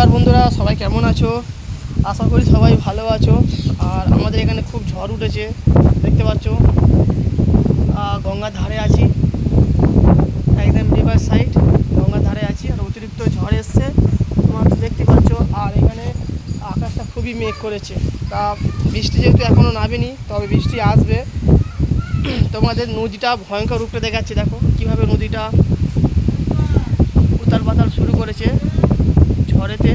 নমস্কার বন্ধুরা, সবাই কেমন আছো? আশা করি সবাই ভালো আছো। আর আমাদের এখানে খুব ঝড় উঠেছে, দেখতে পাচ্ছ। গঙ্গার ধারে আছি, একদম রিভার সাইড গঙ্গার ধারে আছি। আর অতিরিক্ত ঝড় এসছে, তোমরা তো দেখতে পাচ্ছ। আর এখানে আকাশটা খুবই মেঘ করেছে। তা বৃষ্টি যেহেতু এখনও নামেনি, তবে বৃষ্টি আসবে। তোমাদের নদীটা ভয়ঙ্কর রূপটা দেখাচ্ছে, দেখো কীভাবে নদীটা উতাল পাতাল শুরু করেছে ঝড়েতে,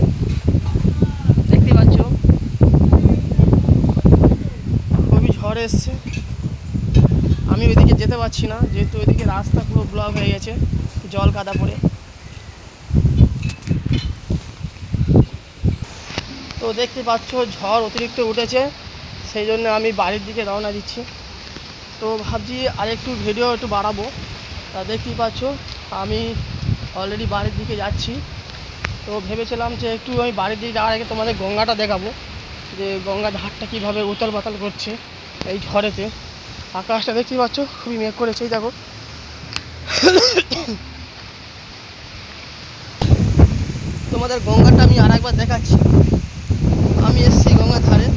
দেখতে পাচ্ছ। খুবই ঝড় এসছে, আমি ওইদিকে যেতে পারছি না, যেহেতু ওইদিকে রাস্তা পুরো ব্লক হয়ে গেছে, জল কাদা পড়ে। তো দেখতে পাচ্ছ ঝড় অতিরিক্ত উঠেছে, সেই জন্য আমি বাড়ির দিকে রওনা দিচ্ছি। তো ভাবছি আরেকটু ভিডিও একটু বাড়াবো। তা দেখতেই পাচ্ছ আমি অলরেডি বাড়ির দিকে যাচ্ছি। তো ভেবেছিলাম যে একটু আমি বাড়ির দিকে যাওয়ার আগে তোমাদের গঙ্গাটা দেখাবো, যে গঙ্গার ধারটা কীভাবে উতাল পাতাল করছে এই ঝড়েতে। আকাশটা দেখতেই পাচ্ছ খুবই মেঘ করেছে, দেখো। তোমাদের গঙ্গাটা আমি আর একবার দেখাচ্ছি। আমি এসেছি গঙ্গার ধারে,